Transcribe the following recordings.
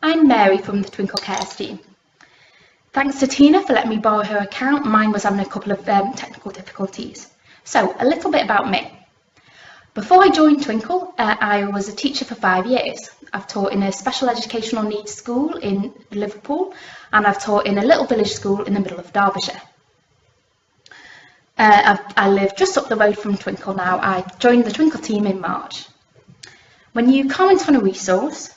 I'm Mary from the TwinklCares team. Thanks to Tina for letting me borrow her account. Mine was having a couple of technical difficulties. So, a little bit about me. Before I joined Twinkl, I was a teacher for 5 years. I've taught in a special educational needs school in Liverpool, and I've taught in a little village school in the middle of Derbyshire. I live just up the road from Twinkl now. I joined the Twinkl team in March. When you comment on a resource,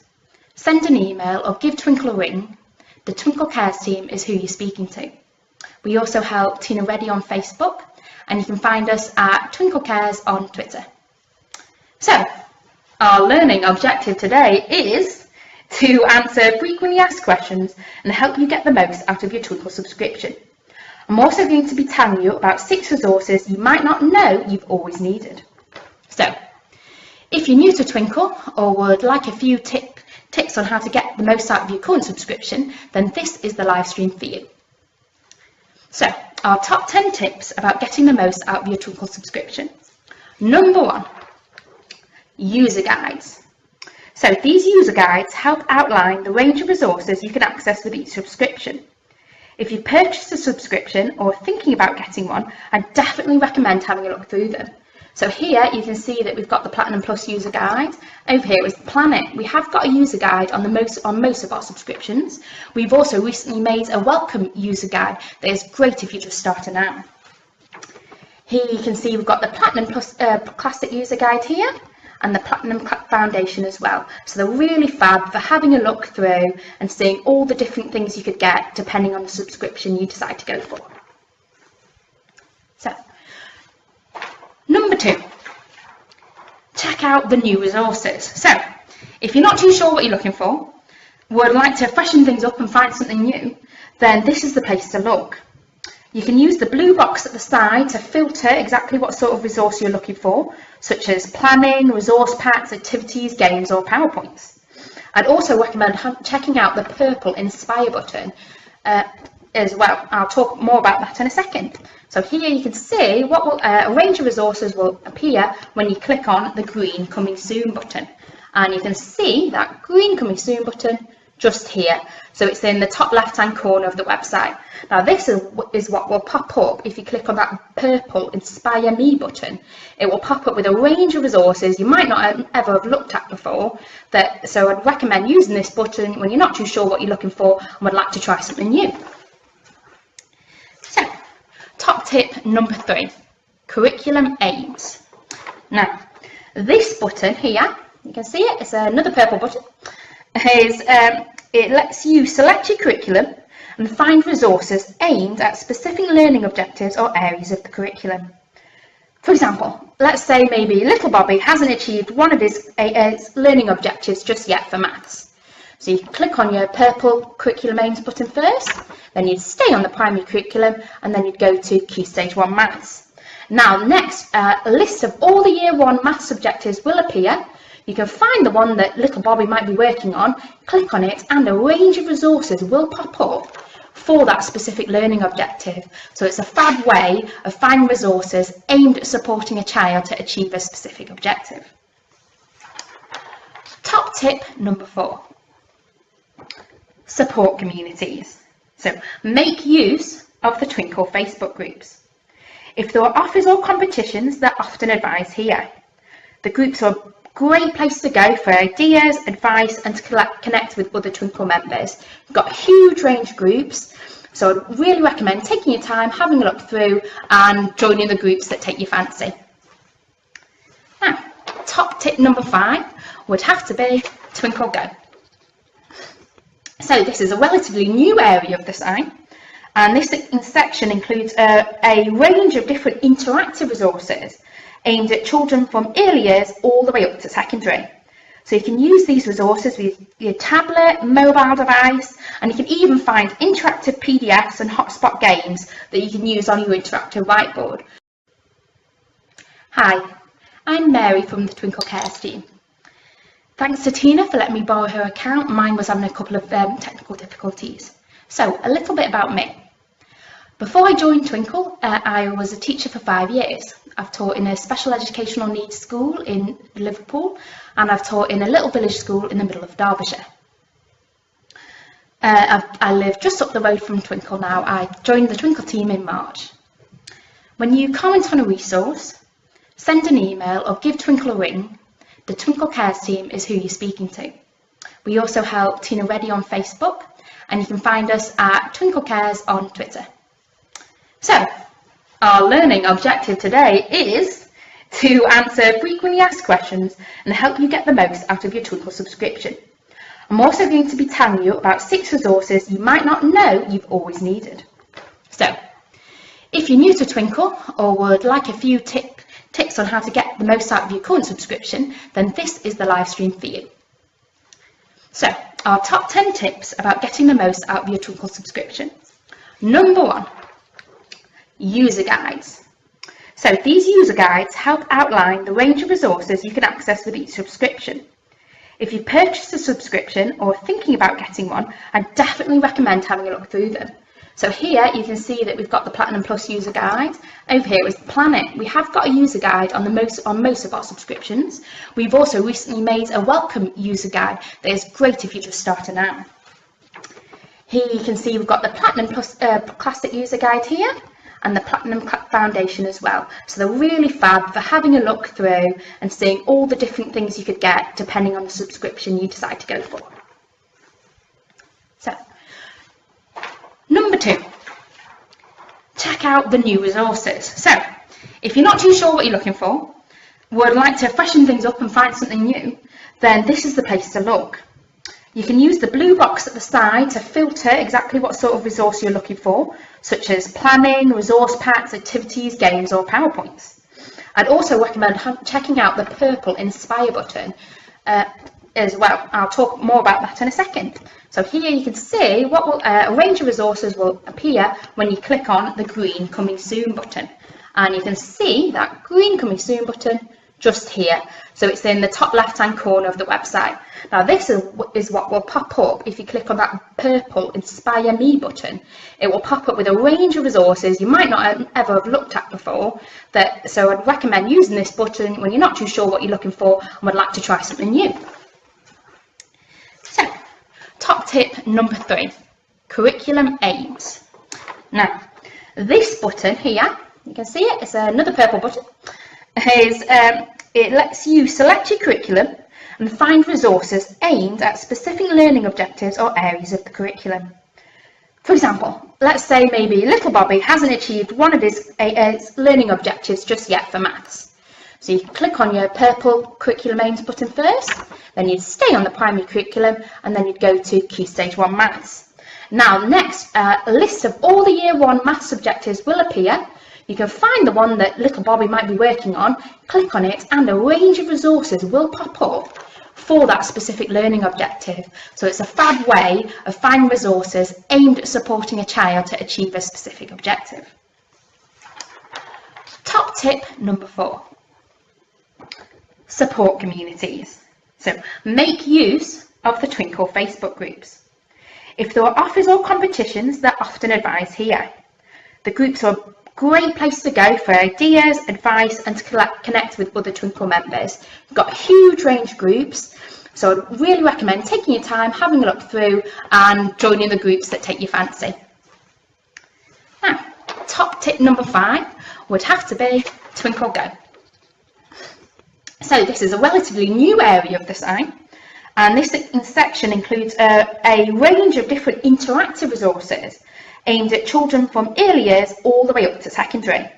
send an email or give Twinkl a ring, the TwinklCares team is who you're speaking to. We also help Tina Reddy on Facebook, and you can find us at TwinklCares on Twitter. So, our learning objective today is to answer frequently asked questions and help you get the most out of your Twinkl subscription. I'm also going to be telling you about 6 resources you might not know you've always needed. So, if you're new to Twinkl or would like a few tips on how to get the most out of your current subscription, then this is the live stream for you. So, our top 10 tips about getting the most out of your Twinkl subscription. Number 1, user guides. So these user guides help outline the range of resources you can access with each subscription. If you purchased a subscription or are thinking about getting one, I definitely recommend having a look through them. So here you can see that we've got the Platinum Plus user guide. Over here is the Planet. We have got a user guide on most of our subscriptions. We've also recently made a welcome user guide that is great if you're just starting out. Here you can see we've got the Platinum Plus Classic user guide here and the Platinum Foundation as well. So they're really fab for having a look through and seeing all the different things you could get depending on the subscription you decide to go for. So, number 2, check out the new resources. So, if you're not too sure what you're looking for, would like to freshen things up and find something new, then this is the place to look. You can use the blue box at the side to filter exactly what sort of resource you're looking for, such as planning, resource packs, activities, games or PowerPoints. I'd also recommend checking out the purple Inspire button as well. I'll talk more about that in a second. So here you can see what a range of resources will appear when you click on the green Coming Soon button. And you can see that green Coming Soon button just here. So it's in the top left-hand corner of the website. Now this is what will pop up if you click on that purple Inspire Me button. It will pop up with a range of resources you might not ever have looked at before. So I'd recommend using this button when you're not too sure what you're looking for and would like to try something new. So, top tip number 3, curriculum aims. Now, this button here, you can see it, it's another purple button, it lets you select your curriculum and find resources aimed at specific learning objectives or areas of the curriculum. For example, let's say maybe little Bobby hasn't achieved one of his learning objectives just yet for maths. So you can click on your purple curriculum aims button first, then you'd stay on the primary curriculum and then you'd go to Key Stage 1 Maths. Now next, a list of all the Year 1 maths objectives will appear. You can find the one that little Bobby might be working on, click on it, and a range of resources will pop up for that specific learning objective. So it's a fab way of finding resources aimed at supporting a child to achieve a specific objective. Top tip number 4, support communities. So make use of the Twinkl Facebook groups. If there are offers or competitions, they're often advised here. The groups are great place to go for ideas, advice and to connect with other Twinkl members. We've got a huge range of groups, so I'd really recommend taking your time, having a look through and joining the groups that take your fancy. Now, top tip number 5 would have to be Twinkl Go. So this is a relatively new area of the site, and this section includes a range of different interactive resources aimed at children from early years all the way up to secondary. So you can use these resources with your tablet, mobile device, and you can even find interactive PDFs and hotspot games that you can use on your interactive whiteboard. Hi, I'm Mary from the TwinklCares team. Thanks to Tina for letting me borrow her account. Mine was having a couple of technical difficulties. So, a little bit about me. Before I joined Twinkl, I was a teacher for 5 years. I've taught in a special educational needs school in Liverpool, and I've taught in a little village school in the middle of Derbyshire. I live just up the road from Twinkl now. I joined the Twinkl team in March. When you comment on a resource, send an email or give Twinkl a ring, the TwinklCares team is who you're speaking to. We also help Tina Reddy on Facebook, and you can find us at TwinklCares on Twitter. So, our learning objective today is to answer frequently asked questions and help you get the most out of your Twinkl subscription. I'm also going to be telling you about 6 resources you might not know you've always needed. So, if you're new to Twinkl or would like a few tips on how to get the most out of your current subscription, then this is the live stream for you. So, our top 10 tips about getting the most out of your Twinkl subscription. Number 1, user guides. So these user guides help outline the range of resources you can access with each subscription. If you purchased a subscription or are thinking about getting one, I definitely recommend having a look through them. So here you can see that we've got the Platinum Plus user guide. Over here is the Planet. We have got a user guide on most of our subscriptions. We've also recently made a welcome user guide that is great if you're just starting out. Here you can see we've got the Platinum Plus Classic user guide here and the Platinum Foundation as well. So they're really fab for having a look through and seeing all the different things you could get depending on the subscription you decide to go for. So, number 2, check out the new resources. So, if you're not too sure what you're looking for, would like to freshen things up and find something new, then this is the place to look. You can use the blue box at the side to filter exactly what sort of resource you're looking for, such as planning, resource packs, activities, games or PowerPoints. I'd also recommend checking out the purple Inspire button as well. I'll talk more about that in a second. So here you can see what a range of resources will appear when you click on the green Coming Soon button. And you can see that green Coming Soon button just here. So it's in the top left-hand corner of the website. Now this is what will pop up if you click on that purple Inspire Me button. It will pop up with a range of resources you might not ever have looked at before. So I'd recommend using this button when you're not too sure what you're looking for and would like to try something new. So, top tip number 3, curriculum aims. Now, this button here, you can see it, it's another purple button, it lets you select your curriculum and find resources aimed at specific learning objectives or areas of the curriculum. For example, let's say maybe little Bobby hasn't achieved one of his learning objectives just yet for maths. So you click on your purple curriculum aims button first, then you'd stay on the primary curriculum and then you'd go to Key Stage 1 Maths. Now next, a list of all the Year 1 Maths objectives will appear. You can find the one that little Bobby might be working on, click on it and a range of resources will pop up for that specific learning objective. So it's a fab way of finding resources aimed at supporting a child to achieve a specific objective. Top tip number 4, support communities. So make use of the Twinkl Facebook groups. If there are offers or competitions, they're often advised here. The groups are a great place to go for ideas, advice and to connect with other Twinkl members. We've got a huge range of groups, so I'd really recommend taking your time, having a look through and joining the groups that take your fancy. Now, top tip number 5 would have to be Twinkl Go. So this is a relatively new area of the site, and this section includes a range of different interactive resources aimed at children from early years all the way up to secondary.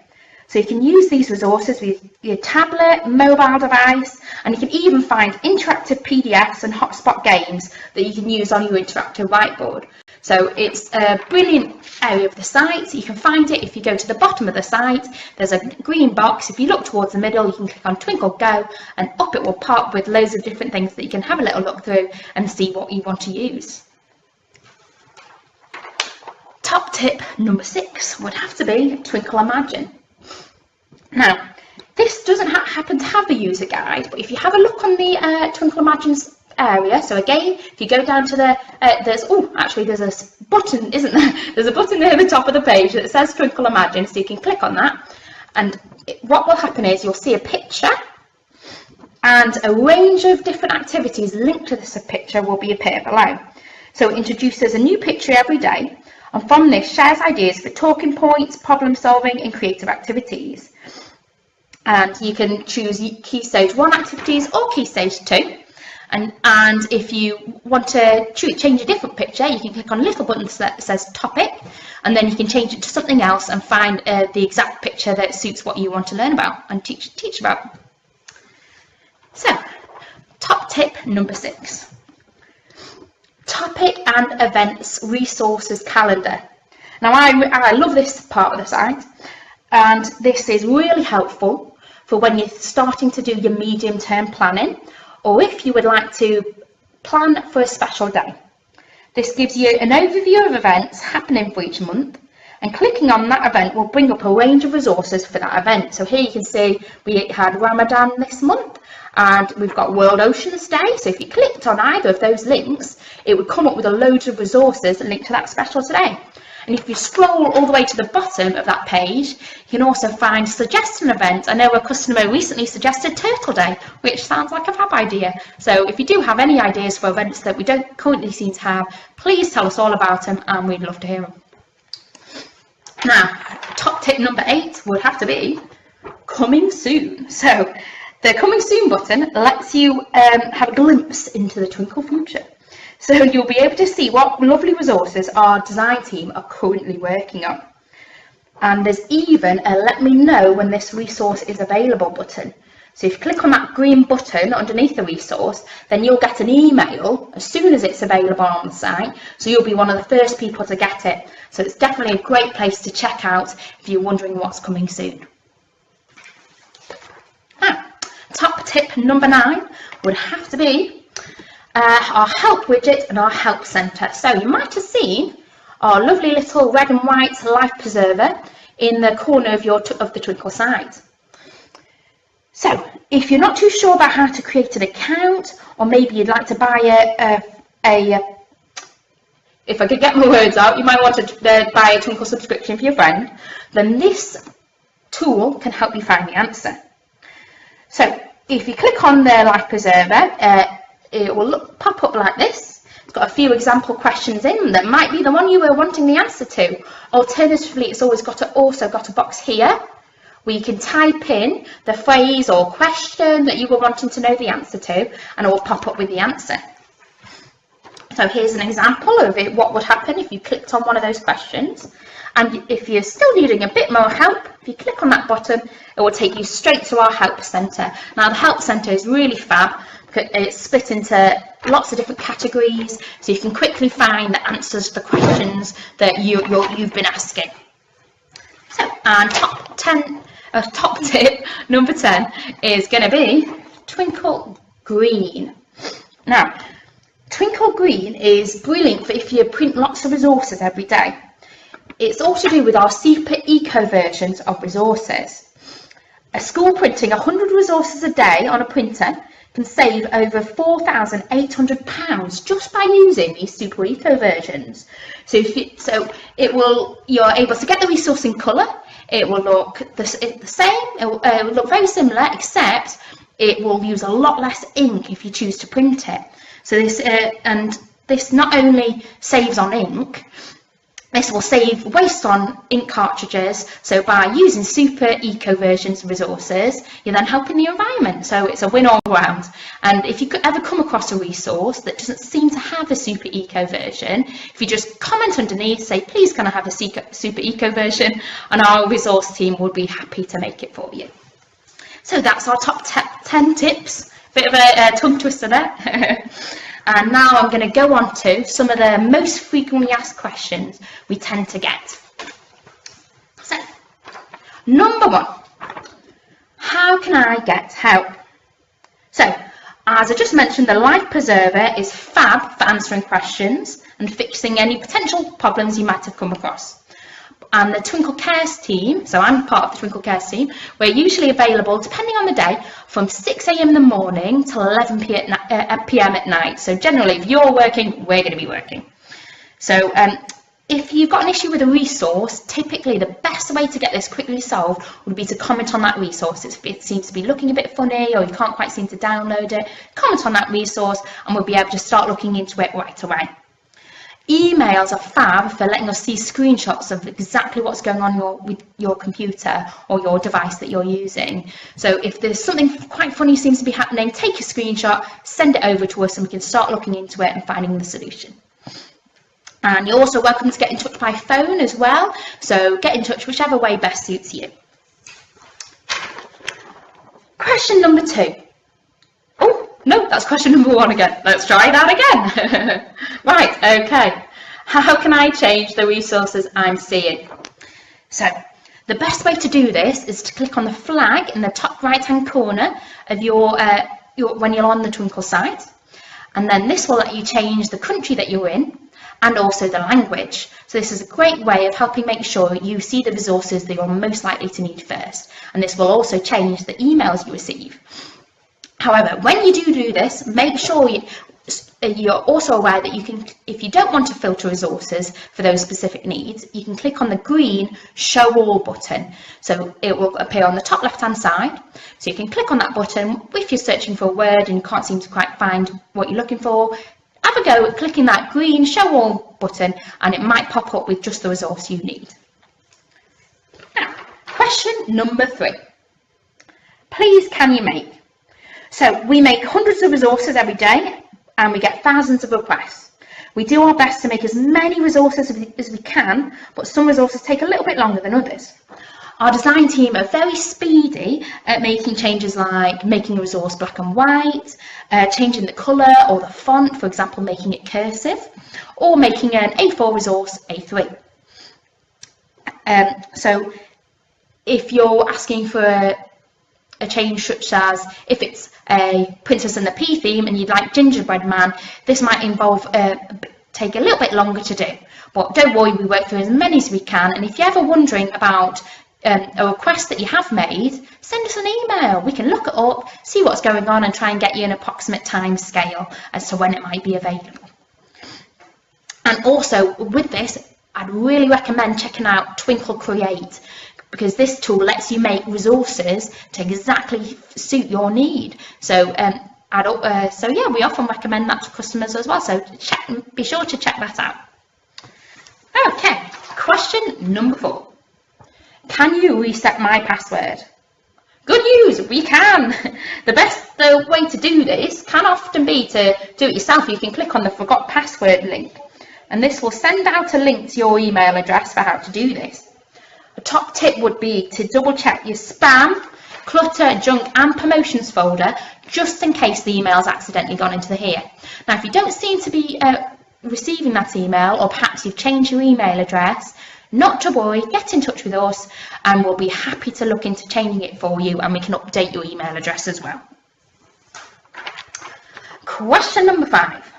So you can use these resources with your tablet, mobile device, and you can even find interactive PDFs and hotspot games that you can use on your interactive whiteboard. So it's a brilliant area of the site. You can find it if you go to the bottom of the site. There's a green box. If you look towards the middle, you can click on Twinkl Go and up it will pop with loads of different things that you can have a little look through and see what you want to use. Top tip number 6 would have to be Twinkle Imagine. Now, this doesn't happen to have a user guide, but if you have a look on the Twinkle Imagine's area, so again, if you go down to the, there's a button, isn't there? There's a button near the top of the page that says Twinkle Imagine, so you can click on that, and what will happen is you'll see a picture, and a range of different activities linked to this picture will appear below. So it introduces a new picture every day, and from this shares ideas for talking points, problem solving and creative activities. And you can choose Key Stage 1 activities or Key Stage 2. And if you want to change a different picture, you can click on a little button that says topic, and then you can change it to something else and find the exact picture that suits what you want to learn about and teach about. So, top tip number 6. Topic and events resources calendar. Now I love this part of the site, and this is really helpful for when you're starting to do your medium-term planning, or if you would like to plan for a special day. This gives you an overview of events happening for each month, and clicking on that event will bring up a range of resources for that event. So here you can see we had Ramadan this month, and we've got World Oceans Day. So if you clicked on either of those links, it would come up with a load of resources linked to that special today. And if you scroll all the way to the bottom of that page, you can also find suggested events. I know a customer recently suggested Turtle Day, which sounds like a fab idea. So if you do have any ideas for events that we don't currently seem to have, please tell us all about them, and we'd love to hear them. Now, top tip number 8 would have to be coming soon. So the coming soon button lets you have a glimpse into the Twinkl future. So you'll be able to see what lovely resources our design team are currently working on. And there's even a let me know when this resource is available button. So if you click on that green button underneath the resource, then you'll get an email as soon as it's available on the site. So you'll be one of the first people to get it. So it's definitely a great place to check out if you're wondering what's coming soon. Top tip number 9 would have to be our help widget and our help centre. So you might have seen our lovely little red and white life preserver in the corner of the Twinkl site. So if you're not too sure about how to create an account, or maybe you'd like to buy if I could get my words out, you might want to buy a Twinkl subscription for your friend, then this tool can help you find the answer. So if you click on the life preserver, it will pop up like this. It's got a few example questions in that might be the one you were wanting the answer to. Alternatively, it's also got a box here where you can type in the phrase or question that you were wanting to know the answer to, and it will pop up with the answer. So here's an example of what would happen if you clicked on one of those questions. And if you're still needing a bit more help, if you click on that button, it will take you straight to our help centre. Now the help centre is really fab. It's split into lots of different categories, so you can quickly find the answers to the questions that you've been asking. So, and top tip number 10 is going to be Twinkl Green. Now, Twinkl Green is brilliant for if you print lots of resources every day. It's all to do with our super eco versions of resources. A school printing 100 resources a day on a printer can save over £4,800 just by using these super eco versions. So you're able to get the resource in colour. It will look the same. It will look very similar, except it will use a lot less ink if you choose to print it. So this not only saves on ink, this will save waste on ink cartridges. So by using super eco versions of resources, you're then helping the environment. So it's a win all round. And if you ever come across a resource that doesn't seem to have a super eco version, if you just comment underneath, say, please can I have a super eco version, and our resource team will be happy to make it for you. So that's our top 10 tips. Bit of a tongue twister there. And now I'm going to go on to some of the most frequently asked questions we tend to get. So, number 1, how can I get help? So, as I just mentioned, the Life Preserver is fab for answering questions and fixing any potential problems you might have come across. And the TwinklCares team, so I'm part of the TwinklCares team, we're usually available, depending on the day, from 6 AM in the morning till 11 PM at night. So generally, if you're working, we're going to be working. So if you've got an issue with a resource, typically the best way to get this quickly solved would be to comment on that resource. If it seems to be looking a bit funny or you can't quite seem to download it, comment on that resource and we'll be able to start looking into it right away. Emails are fab for letting us see screenshots of exactly what's going on with your computer or your device that you're using. So if there's something quite funny seems to be happening, take a screenshot, send it over to us and we can start looking into it and finding the solution. And you're also welcome to get in touch by phone as well. So get in touch whichever way best suits you. Question number 2. Oh, no, that's question number 1 again. Let's try that again. Right, okay. How can I change the resources I'm seeing? So the best way to do this is to click on the flag in the top right-hand corner of your when you're on the Twinkl site. And then this will let you change the country that you're in and also the language. So this is a great way of helping make sure you see the resources that you're most likely to need first. And this will also change the emails you receive. However, when you do this, make sure you're also aware that you can, if you don't want to filter resources for those specific needs, you can click on the green Show All button. So it will appear on the top left-hand side. So you can click on that button if you're searching for a word and you can't seem to quite find what you're looking for. Have a go at clicking that green Show All button and it might pop up with just the resource you need. Now, question number 3. Please can you make? So we make hundreds of resources every day and we get thousands of requests. We do our best to make as many resources as we can, but some resources take a little bit longer than others. Our design team are very speedy at making changes like making a resource black and white, changing the colour or the font, for example, making it cursive, or making an A4 resource A3. So if you're asking for a change such as if it's a Princess and the Pea theme and you'd like Gingerbread Man, this might involve take a little bit longer to do. But don't worry, we work through as many as we can. And if you're ever wondering about a request that you have made, send us an email. We can look it up, see what's going on and try and get you an approximate time scale as to when it might be available. And also with this, I'd really recommend checking out Twinkl Create, because this tool lets you make resources to exactly suit your need. So yeah, we often recommend that to customers as well. So be sure to check that out. Okay, question number 4. Can you reset my password? Good news, we can. The best way to do this can often be to do it yourself. You can click on the Forgot Password link, and this will send out a link to your email address for how to do this. A top tip would be to double check your spam, clutter, junk and promotions folder just in case the email's accidentally gone into here. Now if you don't seem to be receiving that email, or perhaps you've changed your email address, not to worry, get in touch with us and we'll be happy to look into changing it for you and we can update your email address as well. Question number 5.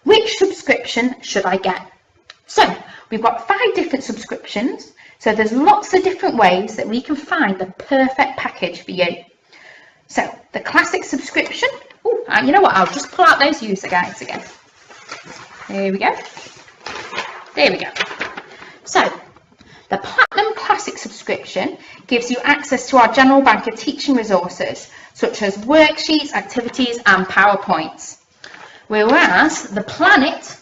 Which subscription should I get? So we've got 5 different subscriptions. So there's lots of different ways that we can find the perfect package for you. So the classic subscription, you know what, I'll just pull out those user guides again. There we go. There we go. So the Platinum Classic subscription gives you access to our general bank of teaching resources, such as worksheets, activities and PowerPoints. Whereas the Planet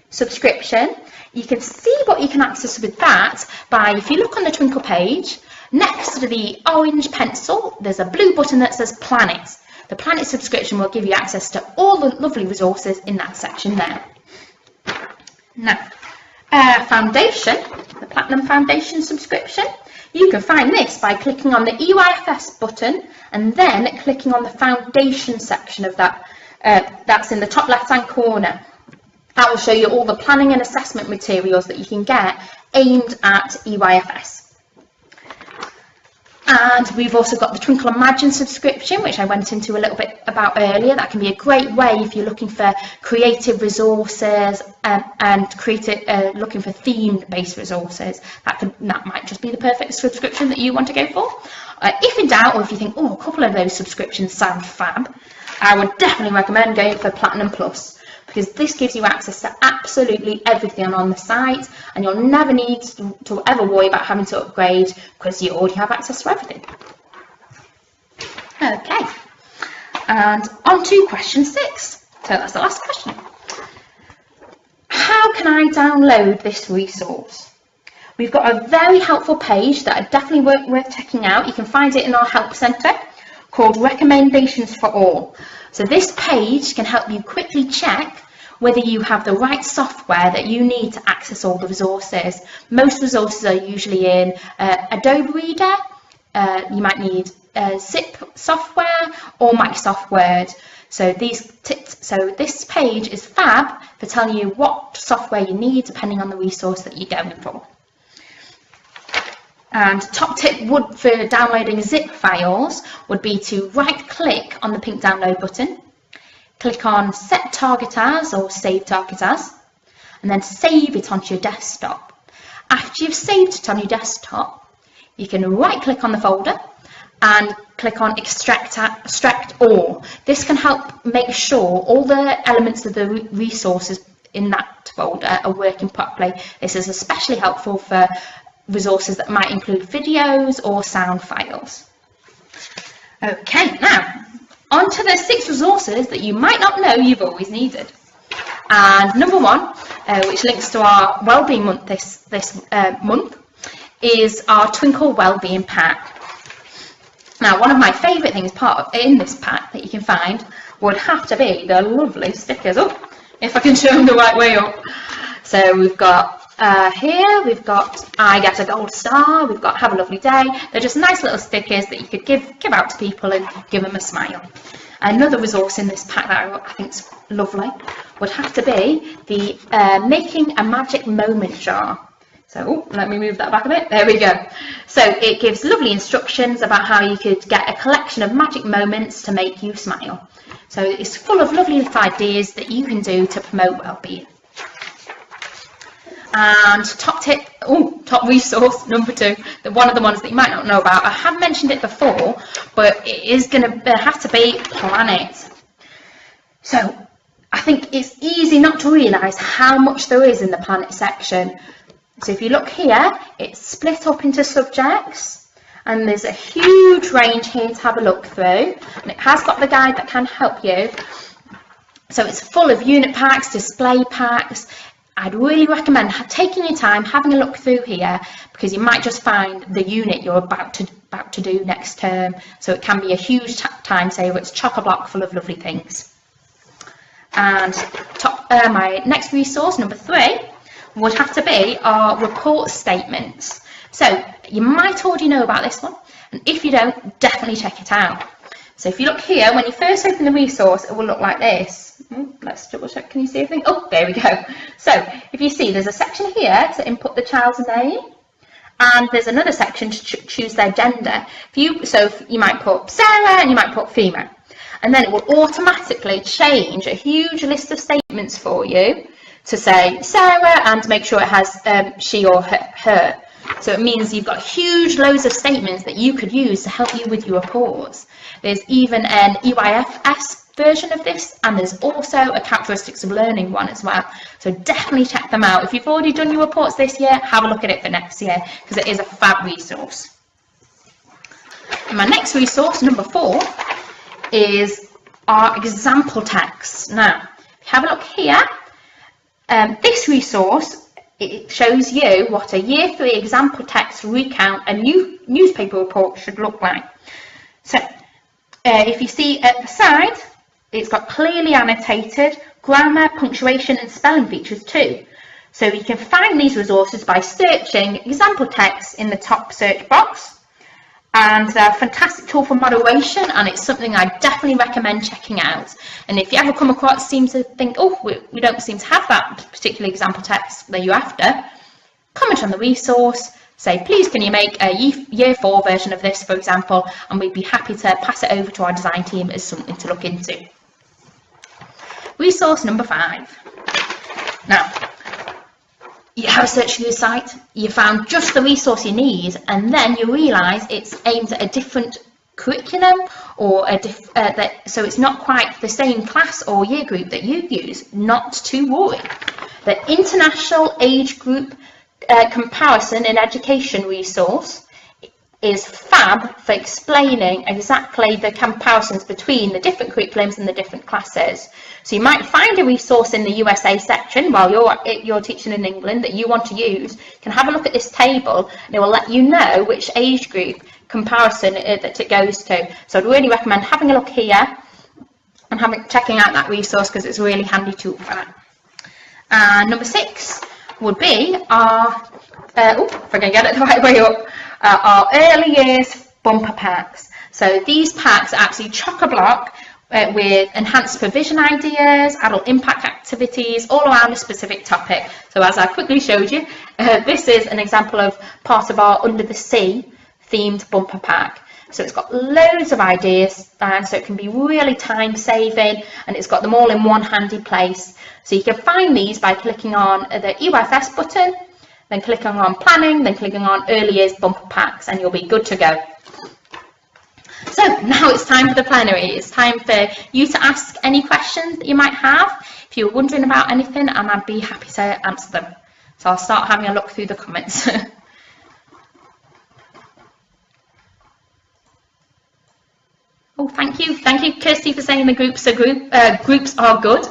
subscription, you can see what you can access with that by, if you look on the Twinkl page, next to the orange pencil, there's a blue button that says Planet. The Planet subscription will give you access to all the lovely resources in that section there. Now, Foundation, the Platinum Foundation subscription, you can find this by clicking on the EYFS button and then clicking on the Foundation section of that. That's in the top left-hand corner. That will show you all the planning and assessment materials that you can get aimed at EYFS. And we've also got the Twinkle Imagine subscription, which I went into a little bit about earlier. That can be a great way if you're looking for creative resources and looking for theme-based resources. That might just be the perfect subscription that you want to go for. If in doubt, or if you think, oh, a couple of those subscriptions sound fab, I would definitely recommend going for Platinum Plus, because this gives you access to absolutely everything on the site and you'll never need to ever worry about having to upgrade because you already have access to everything. Okay, and on to question 6. So that's the last question. How how can I download this resource? We've got a very helpful page that are definitely worth checking out. You can find it in our help centre called Recommendations for All. So this page can help you quickly check whether you have the right software that you need to access all the resources. Most resources are usually in Adobe Reader. You might need Zip software or Microsoft Word. So this page is fab for telling you what software you need depending on the resource that you're going for. And top tip for downloading zip files would be to right click on the pink download button, click on set target as or save target as, and then save it onto your desktop. After you've saved it on your desktop, you can right click on the folder and click on extract all. This can help make sure all the elements of the resources in that folder are working properly. This is especially helpful for resources that might include videos or sound files. Okay, now on to the 6 resources that you might not know you've always needed. And number 1, which links to our Wellbeing Month this month, is our Twinkl Wellbeing Pack. Now, one of my favourite things in this pack that you can find would have to be the lovely stickers. Oh, if I can show them the right way up. So we've got here, we've got I Get a Gold Star, we've got Have a Lovely Day. They're just nice little stickers that you could give out to people and give them a smile. Another resource in this pack that I think is lovely would have to be the Making a Magic Moment jar. So let me move that back a bit. There we go. So it gives lovely instructions about how you could get a collection of magic moments to make you smile. So it's full of lovely little ideas that you can do to promote well-being. And top resource number 2, one of the ones that you might not know about. I have mentioned it before, but it is going to have to be Planet. So I think it's easy not to realise how much there is in the Planet section. So if you look here, it's split up into subjects, and there's a huge range here to have a look through, and it has got the guide that can help you. So it's full of unit packs, display packs. I'd really recommend taking your time, having a look through here, because you might just find the unit you're about to do next term. So it can be a huge time saver. It's chock-a-block full of lovely things. And my next resource, number 3, would have to be our report statements. So you might already know about this one, and if you don't, definitely check it out. So if you look here, when you first open the resource, it will look like this. Let's double check, can you see everything? Oh, there we go. So if you see, there's a section here to input the child's name, and there's another section to choose their gender. So you might put Sarah and you might put female, and then it will automatically change a huge list of statements for you to say Sarah and make sure it has she or her. So it means you've got huge loads of statements that you could use to help you with your reports. There's even an EYFS version of this, and there's also a characteristics of learning one as well. So definitely check them out. If you've already done your reports this year, have a look at it for next year, because it is a fab resource. And my next resource, number 4, is our example text. Now, if you have a look here, this resource, it shows you what a Year 3 example text recount a new newspaper report should look like. So if you see at the side, it's got clearly annotated grammar, punctuation and spelling features too. So you can find these resources by searching example text in the top search box. And they're a fantastic tool for moderation, and it's something I definitely recommend checking out. And if you ever come across, seem to think, oh, we don't seem to have that particular example text that you're after, comment on the resource, say, please can you make a Year 4 version of this, for example, and we'd be happy to pass it over to our design team as something to look into. Resource number 5. Now, you have a search through the site, you found just the resource you need, and then you realise it's aimed at a different curriculum, or so it's not quite the same class or year group that you use. Not to worry. The International Age Group Comparison in Education resource is fab for explaining exactly the comparisons between the different curriculums and the different classes. So you might find a resource in the USA section while you're teaching in England that you want to use. You can have a look at this table and it will let you know which age group comparison that it goes to. So I'd really recommend having a look here and checking out that resource, because it's a really handy tool for that. Number 6 would be our, if I can get it the right way up, our early years bumper packs. So these packs are actually chock-a-block with enhanced provision ideas, adult impact activities, all around a specific topic. So as I quickly showed you, this is an example of part of our Under the Sea themed bumper pack. So it's got loads of ideas, and so it can be really time saving, and it's got them all in one handy place. So you can find these by clicking on the EYFS button, then clicking on planning, then clicking on early years bumper packs, and you'll be good to go. So now it's time for the plenary. It's time for you to ask any questions that you might have. If you're wondering about anything, and I'd be happy to answer them. So I'll start having a look through the comments. Oh, thank you, Kirsty, for saying the groups are good.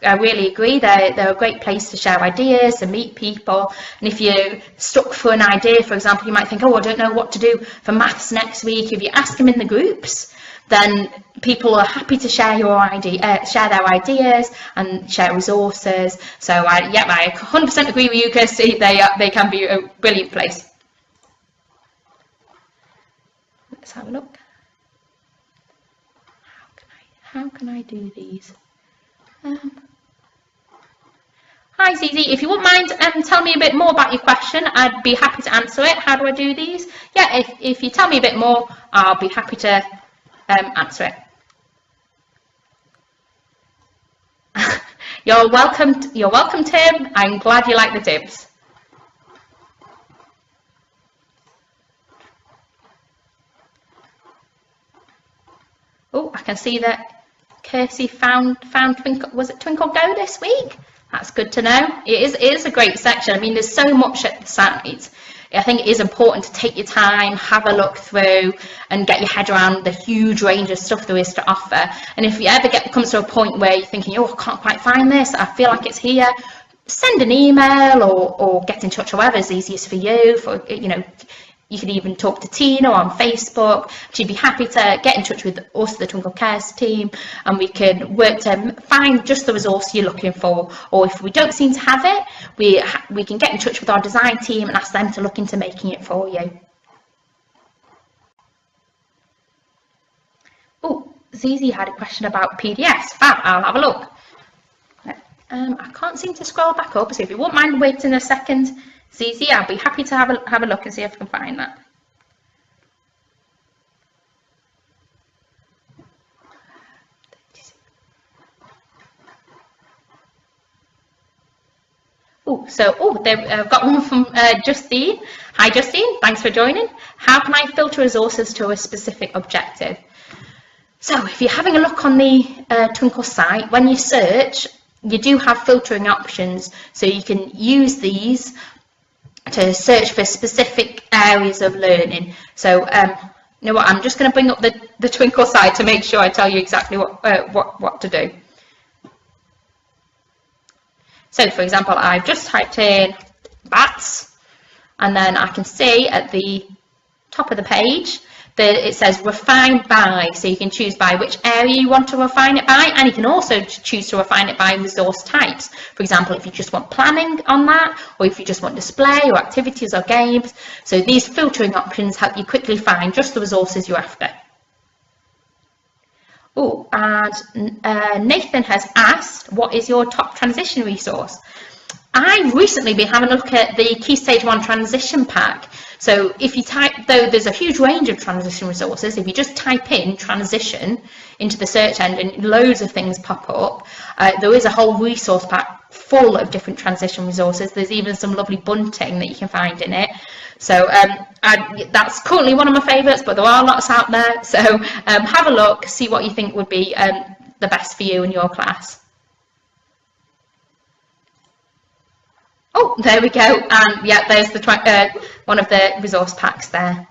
I really agree. They're a great place to share ideas and meet people. And if you're stuck for an idea, for example, you might think, oh, I don't know what to do for maths next week. If you ask them in the groups, then people are happy to share share their ideas and share resources. So I 100% agree with you, Kirsty. They can be a brilliant place. Let's have a look. How can I do these? Hi Zizi, if you wouldn't mind tell me a bit more about your question, I'd be happy to answer it. How do I do these? Yeah, if you tell me a bit more, I'll be happy to answer it. You're welcome, Tim. I'm glad you like the tips. Oh, I can see that Kirsty found Twinkl, was it Twinkl Go this week? That's good to know. It is a great section. I mean, there's so much at the site. I think it is important to take your time, have a look through, and get your head around the huge range of stuff there is to offer. And if you ever comes to a point where you're thinking, oh, I can't quite find this, I feel like it's here, send an email or get in touch, however is easiest for you. You could even talk to Tina on Facebook. She'd be happy to get in touch with us, the TwinklCares team, and we can work to find just the resource you're looking for. Or if we don't seem to have it, we can get in touch with our design team and ask them to look into making it for you. Oh, Zizi had a question about PDFs. Fab, I'll have a look. I can't seem to scroll back up, so if you won't mind waiting a second, Zizi, I'll be happy to have a look and see if I can find that. I've got one from Justine. Hi Justine, thanks for joining. How can I filter resources to a specific objective? So if you're having a look on the Twinkl site, when you search, you do have filtering options, so you can use these to search for specific areas of learning. So you know what, I'm just going to bring up the Twinkl site to make sure I tell you exactly what to do. So for example, I've just typed in bats, and then I can see at the top of the page that it says refine by, so you can choose by which area you want to refine it by, and you can also choose to refine it by resource types. For example, if you just want planning on that, or if you just want display or activities or games. So these filtering options help you quickly find just the resources you're after. Oh, and Nathan has asked, what is your top transition resource? I've recently been having a look at the Key Stage 1 transition pack. So if you type, though there's a huge range of transition resources, if you just type in transition into the search engine, loads of things pop up. There is a whole resource pack full of different transition resources. There's even some lovely bunting that you can find in it. So that's currently one of my favourites, but there are lots out there. So have a look, see what you think would be the best for you and your class. Oh, there we go. And yeah, there's the one of the resource packs there.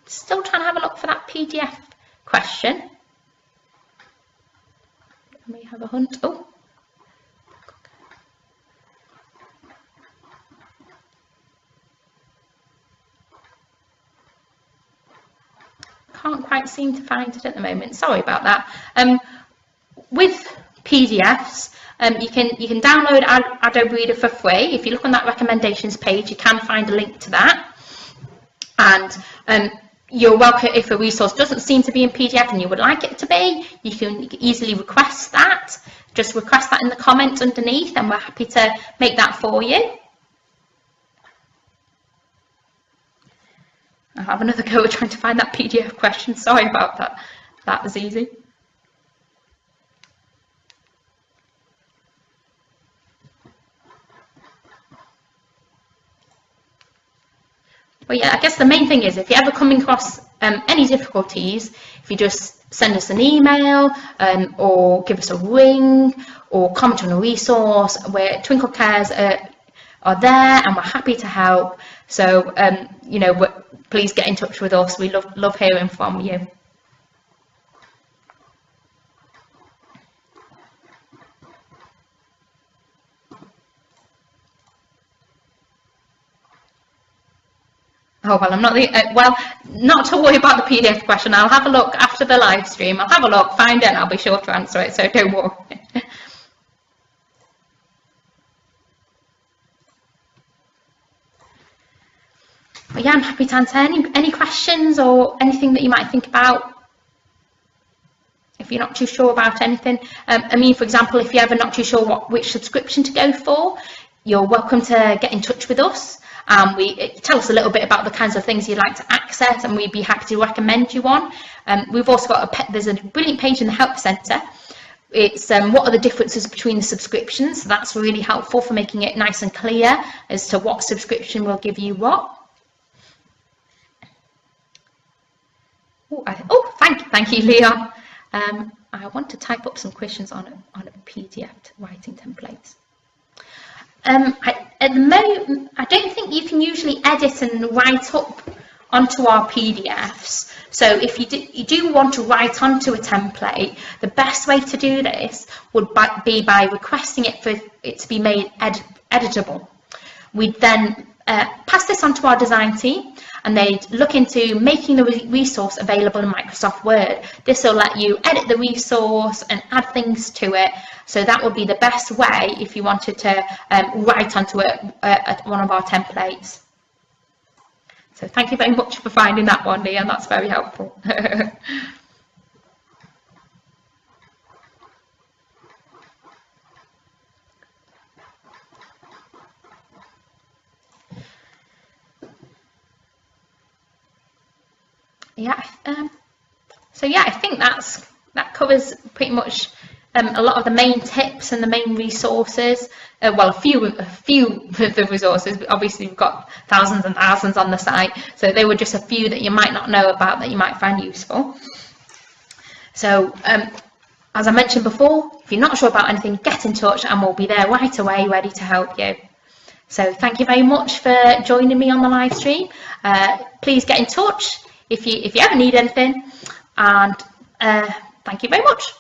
Still trying to have a look for that PDF question. Let me have a hunt. Oh. Can't quite seem to find it at the moment. Sorry about that. With PDFs, you can download Adobe Reader for free. If you look on that recommendations page, you can find a link to that. And you're welcome, if a resource doesn't seem to be in PDF and you would like it to be, you can easily request that. Just request that in the comments underneath and we're happy to make that for you. I'll have another go at trying to find that PDF question. Sorry about that. That was easy. But yeah, I guess the main thing is if you're ever coming across any difficulties, if you just send us an email or give us a ring or comment on a resource, where TwinklCares are there and we're happy to help. So, you know, please get in touch with us. We love hearing from you. Oh, well, I'm not not to worry about the PDF question. I'll have a look after the live stream. I'll have a look, find it, and I'll be sure to answer it, so don't worry. But yeah, I'm happy to answer any questions or anything that you might think about. If you're not too sure about anything. I mean, for example, if you're ever not too sure which subscription to go for, you're welcome to get in touch with us. Tell us a little bit about the kinds of things you'd like to access and we'd be happy to recommend you on. We've also got there's a brilliant page in the Help Centre. It's what are the differences between the subscriptions. So that's really helpful for making it nice and clear as to what subscription will give you what. Thank you, Leon. I want to type up some questions on a PDF writing template. At the moment, I don't think you can usually edit and write up onto our PDFs. So if you do want to write onto a template, the best way to do this would be by requesting it for it to be made editable. We'd then pass this on to our design team and they'd look into making the resource available in Microsoft Word. This will let you edit the resource and add things to it. So that would be the best way if you wanted to write onto one of our templates. So thank you very much for finding that one, Leon. That's very helpful. Yeah. So yeah, I think that covers pretty much a lot of the main tips and the main resources. Well, a few of the resources. Obviously, we've got thousands and thousands on the site, so they were just a few that you might not know about that you might find useful. So, as I mentioned before, if you're not sure about anything, get in touch and we'll be there right away, ready to help you. So, thank you very much for joining me on the live stream. Please get in touch if you ever need anything, and thank you very much.